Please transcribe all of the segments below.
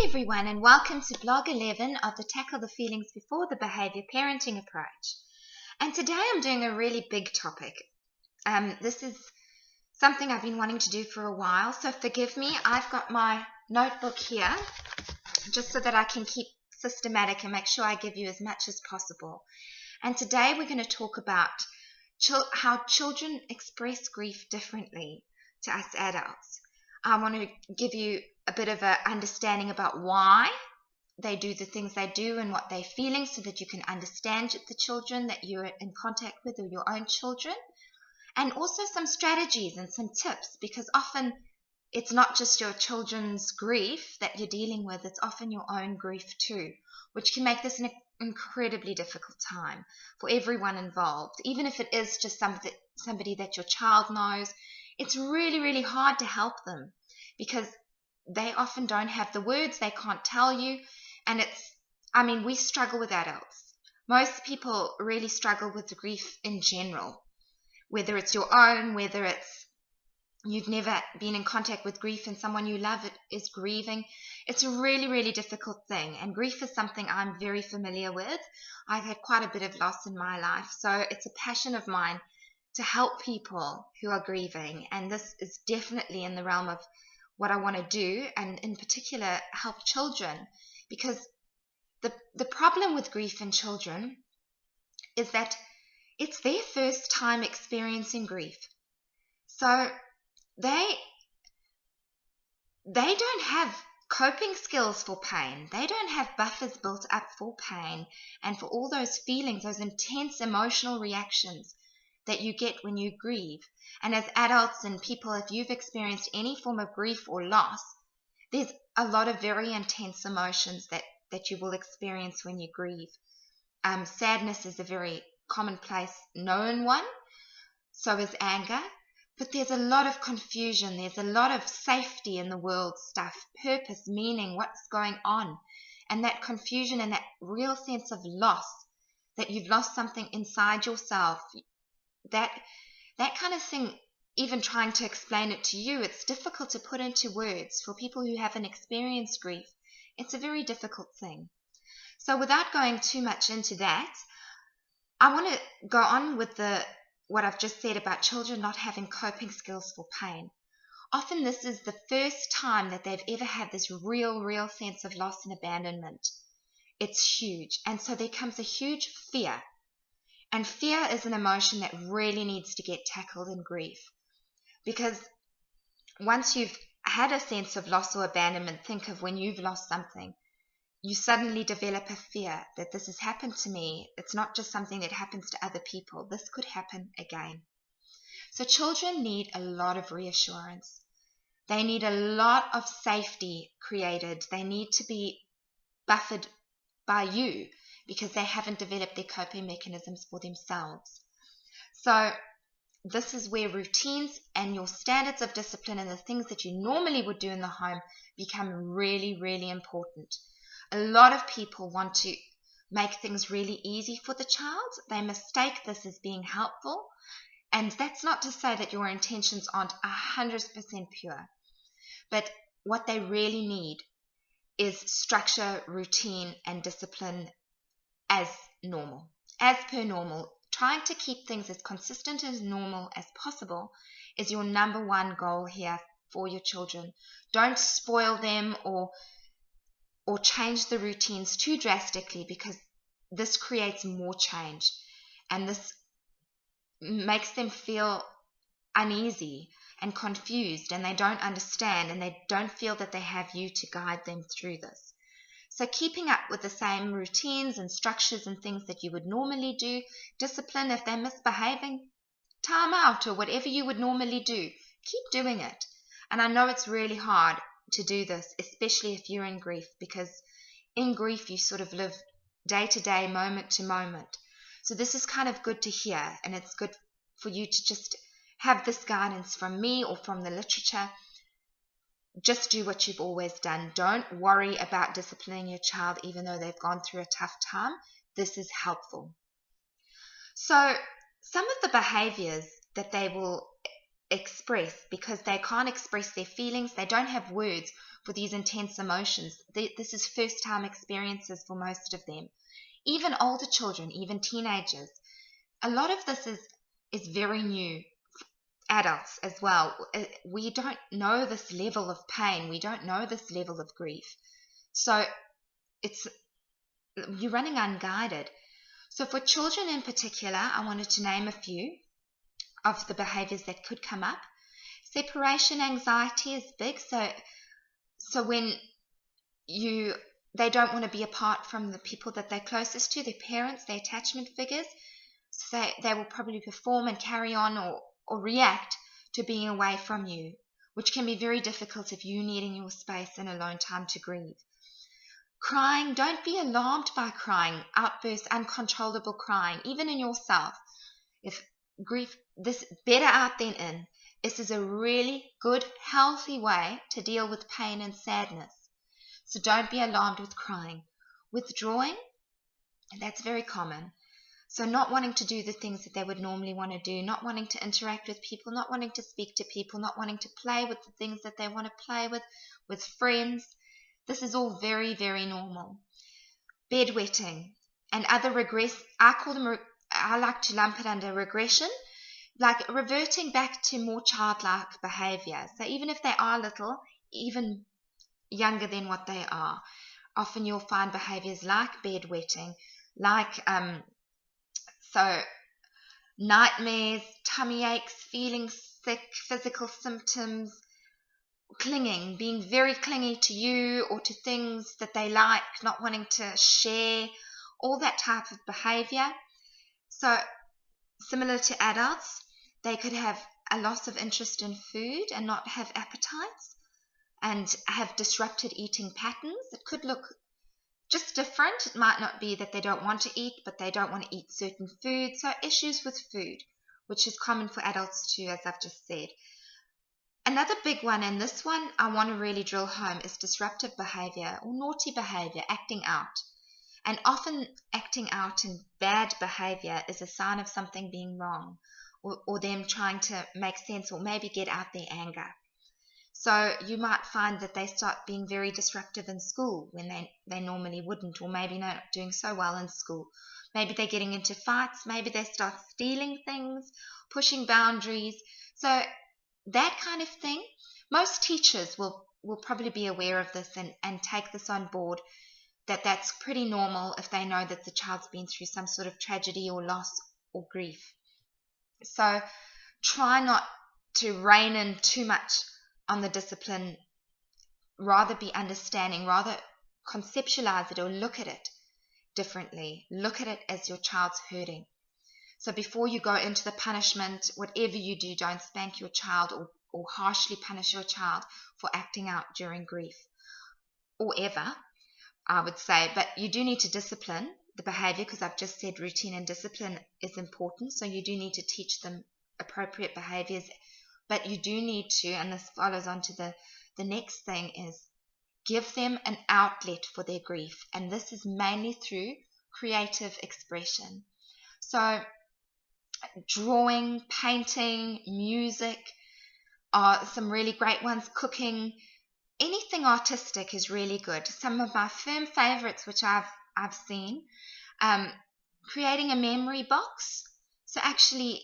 everyone, and welcome to blog 11 of the Tackle the Feelings Before the Behaviour parenting approach. And today I'm doing a really big topic. This is something I've been wanting to do for a while, so forgive me. I've got my notebook here just so that I can keep systematic and make sure I give you as much as possible. And today we're going to talk about how children express grief differently to us adults. I want to give you a bit of an understanding about why they do the things they do and what they're feeling so that you can understand the children that you're in contact with or your own children. And also some strategies and some tips, because often it's not just your children's grief that you're dealing with, it's often your own grief too, which can make this an incredibly difficult time for everyone involved. Even if it is just somebody that your child knows, it's really, really hard to help them because they often don't have the words, they can't tell you, and we struggle with adults. Most people really struggle with the grief in general, whether it's your own, whether it's you've never been in contact with grief and someone you love is grieving. It's a really, really difficult thing, and grief is something I'm very familiar with. I've had quite a bit of loss in my life, so it's a passion of mine to help people who are grieving, and this is definitely in the realm of what I want to do, and in particular help children, because the problem with grief in children is that it's their first time experiencing grief. So they don't have coping skills for pain. They don't have buffers built up for pain and for all those feelings, those intense emotional reactions that you get when you grieve. And as adults and people, if you've experienced any form of grief or loss, there's a lot of very intense emotions that you will experience when you grieve. Sadness is a very commonplace known one, so is anger, but there's a lot of confusion, there's a lot of safety in the world stuff, purpose, meaning, what's going on, and that confusion and that real sense of loss, that you've lost something inside yourself, that kind of thing. Even trying to explain it to you, it's difficult to put into words for people who haven't experienced grief. It's a very difficult thing. So without going too much into that, I want to go on with what I've just said about children not having coping skills for pain. Often this is the first time that they've ever had this real sense of loss and abandonment. It's huge, and so there comes a huge fear. And fear is an emotion that really needs to get tackled in grief. Because once you've had a sense of loss or abandonment, think of when you've lost something, you suddenly develop a fear that this has happened to me. It's not just something that happens to other people. This could happen again. So children need a lot of reassurance. They need a lot of safety created. They need to be buffered by you because they haven't developed their coping mechanisms for themselves. So this is where routines and your standards of discipline and the things that you normally would do in the home become really, really important. A lot of people want to make things really easy for the child. They mistake this as being helpful. And that's not to say that your intentions aren't 100% pure. But what they really need is structure, routine, and discipline as normal, as per normal. Trying to keep things as consistent as normal as possible is your number one goal here for your children. Don't spoil them or change the routines too drastically, because this creates more change and this makes them feel uneasy and confused, and they don't understand and they don't feel that they have you to guide them through this. So keeping up with the same routines and structures and things that you would normally do, discipline if they're misbehaving, time out or whatever you would normally do, keep doing it. And I know it's really hard to do this, especially if you're in grief, because in grief you sort of live day to day, moment to moment. So this is kind of good to hear, and it's good for you to just have this guidance from me or from the literature. Just do what you've always done. Don't worry about disciplining your child even though they've gone through a tough time. This is helpful. So some of the behaviors that they will express, because they can't express their feelings, they don't have words, for these intense emotions. This is first-time experiences for most of them. Even older children, even teenagers. A lot of this is very new. Adults as well. We don't know this level of pain. We don't know this level of grief. So you're running unguided. So for children in particular, I wanted to name a few of the behaviors that could come up. Separation anxiety is big. So when they don't want to be apart from the people that they're closest to, their parents, their attachment figures, so they will probably perform and carry on or react to being away from you, which can be very difficult if you needing your space and alone time to grieve. Crying, don't be alarmed by crying, outbursts, uncontrollable crying, even in yourself. If grief, this better out than in. This is a really good, healthy way to deal with pain and sadness. So don't be alarmed with crying. Withdrawing, that's very common. So not wanting to do the things that they would normally want to do, not wanting to interact with people, not wanting to speak to people, not wanting to play with the things that they want to play with friends. This is all very, very normal. Bedwetting and other I like to lump it under regression, like reverting back to more childlike behavior. So even if they are little, even younger than what they are, often you'll find behaviors like bedwetting, like nightmares, tummy aches, feeling sick, physical symptoms, clinging, being very clingy to you or to things that they like, not wanting to share, all that type of behavior. So similar to adults, they could have a loss of interest in food and not have appetites and have disrupted eating patterns. It could look just different. It might not be that they don't want to eat, but they don't want to eat certain foods. So issues with food, which is common for adults too, as I've just said. Another big one, and this one I want to really drill home, is disruptive behavior or naughty behavior, acting out. And often acting out in bad behavior is a sign of something being wrong or them trying to make sense or maybe get out their anger. So you might find that they start being very disruptive in school when they normally wouldn't, or maybe not doing so well in school. Maybe they're getting into fights, maybe they start stealing things, pushing boundaries. So that kind of thing, most teachers will probably be aware of this and take this on board, that's pretty normal if they know that the child's been through some sort of tragedy or loss or grief. So try not to rein in too much on the discipline, rather be understanding, rather conceptualize it or look at it differently. Look at it as your child's hurting. So before you go into the punishment, whatever you do, don't spank your child or harshly punish your child for acting out during grief or ever, I would say. But you do need to discipline the behavior, because I've just said routine and discipline is important. So you do need to teach them appropriate behaviors. But you do need to, and this follows on to the next thing, is give them an outlet for their grief. And this is mainly through creative expression. So drawing, painting, music are some really great ones. Cooking, anything artistic is really good. Some of my firm favorites, which I've seen, creating a memory box. So actually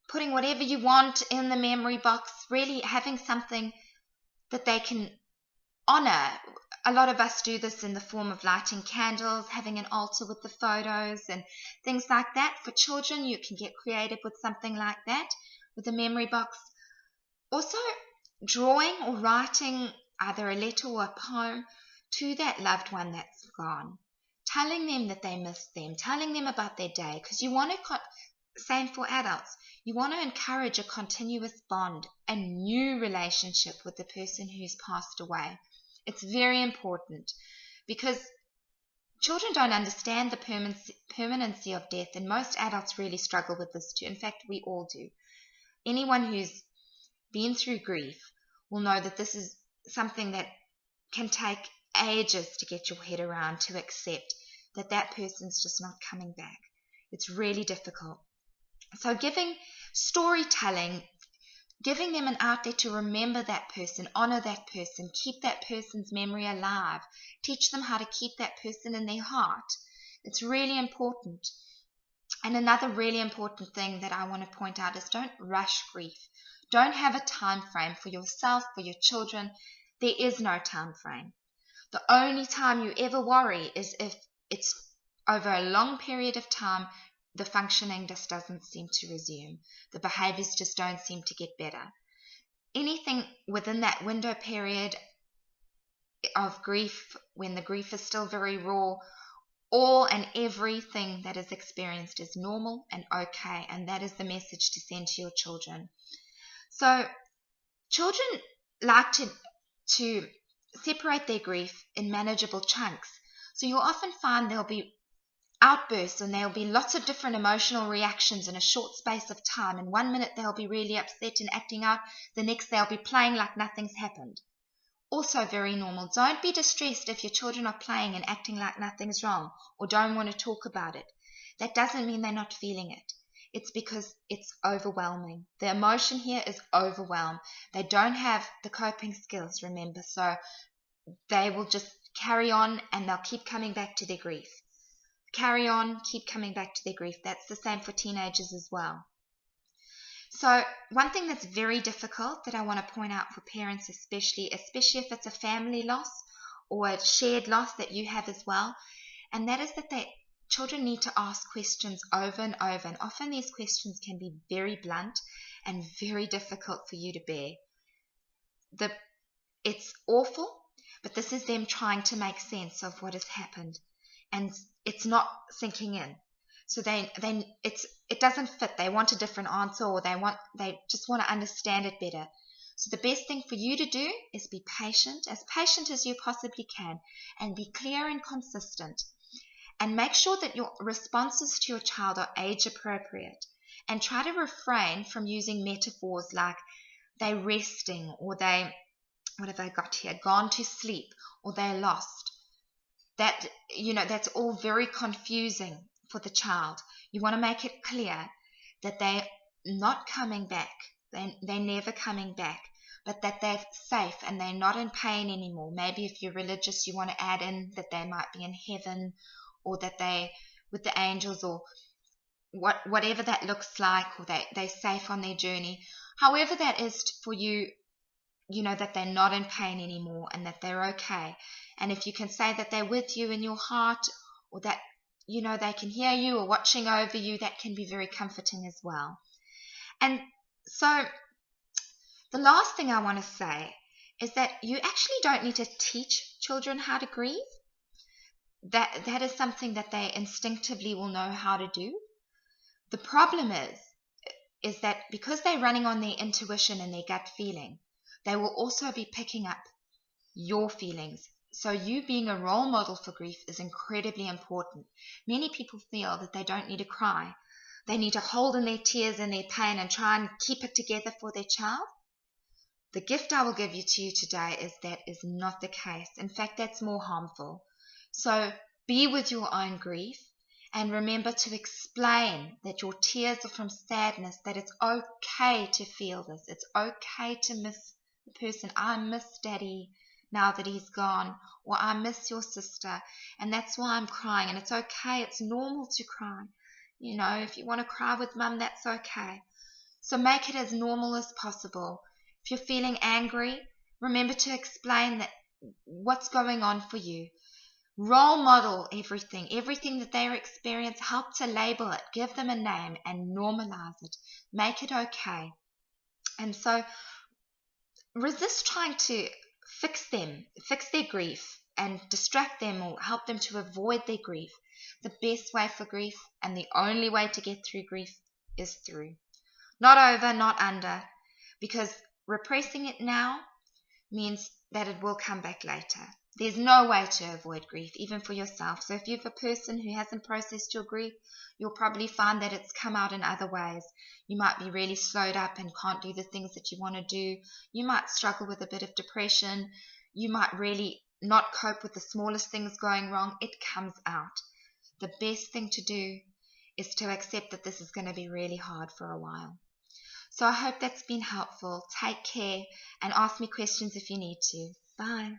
putting whatever you want in the memory box, really having something that they can honor. A lot of us do this in the form of lighting candles, having an altar with the photos and things like that. For children, you can get creative with something like that, with a memory box. Also, drawing or writing either a letter or a poem to that loved one that's gone, telling them that they miss them, telling them about their day, because you want to, same for adults, you want to encourage a continuous bond, a new relationship with the person who's passed away. It's very important because children don't understand the permanency of death, and most adults really struggle with this too. In fact, we all do. Anyone who's been through grief will know that this is something that can take ages to get your head around, to accept that that person's just not coming back. It's really difficult. So giving storytelling giving them an outlet to remember that person, honor that person, keep that person's memory alive, teach them how to keep that person in their heart. It's really important. And another really important thing that I want to point out is don't rush grief. Don't have a time frame for yourself, for your children. There is no time frame. The only time you ever worry is if it's over a long period of time, the functioning just doesn't seem to resume. The behaviors just don't seem to get better. Anything within that window period of grief, when the grief is still very raw, all and everything that is experienced is normal and okay, and that is the message to send to your children. So children like to separate their grief in manageable chunks. So you'll often find there'll be outbursts and there'll be lots of different emotional reactions in a short space of time. And 1 minute they'll be really upset and acting out, the next they'll be playing like nothing's happened. Also very normal. Don't be distressed if your children are playing and acting like nothing's wrong or don't want to talk about it. That doesn't mean they're not feeling it. It's because it's overwhelming. The emotion here is overwhelmed. They don't have the coping skills, remember, so they will just carry on and they'll keep coming back to their grief. Carry on, keep coming back to their grief. That's the same for teenagers as well. So one thing that's very difficult that I want to point out for parents, especially if it's a family loss or a shared loss that you have as well, and that is that children need to ask questions over and over, and often these questions can be very blunt and very difficult for you to bear. It's awful, but this is them trying to make sense of what has happened, and it's not sinking in. So it doesn't fit. They want a different answer, or they just want to understand it better. So the best thing for you to do is be patient as you possibly can, and be clear and consistent. And make sure that your responses to your child are age appropriate, and try to refrain from using metaphors like they're resting, or what have I got here, gone to sleep, or they're lost. That's all very confusing for the child. You want to make it clear that they're not coming back. They're never coming back, but that they're safe and they're not in pain anymore. Maybe if you're religious, you want to add in that they might be in heaven, or that they with the angels, or whatever that looks like, or they're safe on their journey. However that is for you, that they're not in pain anymore and that they're okay. And if you can say that they're with you in your heart, or that they can hear you or watching over you, that can be very comforting as well. And so the last thing I want to say is that you actually don't need to teach children how to grieve. That is something that they instinctively will know how to do. The problem is that because they're running on their intuition and their gut feeling, they will also be picking up your feelings. So you being a role model for grief is incredibly important. Many people feel that they don't need to cry. They need to hold in their tears and their pain and try and keep it together for their child. The gift I will give to you today is that is not the case. In fact, that's more harmful. So be with your own grief, and remember to explain that your tears are from sadness, that it's okay to feel this. It's okay to miss the person. I miss Daddy now that he's gone, or I miss your sister, and that's why I'm crying. And it's okay. It's normal to cry. If you want to cry with Mum, that's okay. So make it as normal as possible. If you're feeling angry, remember to explain that what's going on for you. Role model everything that they experience. Help to label it, give them a name, and normalize it. Make it okay. And so resist trying to fix their grief, and distract them or help them to avoid their grief. The best way for grief, and the only way to get through grief, is through. Not over, not under, because repressing it now means that it will come back later. There's no way to avoid grief, even for yourself. So if you're a person who hasn't processed your grief, you'll probably find that it's come out in other ways. You might be really slowed up and can't do the things that you want to do. You might struggle with a bit of depression. You might really not cope with the smallest things going wrong. It comes out. The best thing to do is to accept that this is going to be really hard for a while. So I hope that's been helpful. Take care and ask me questions if you need to. Bye.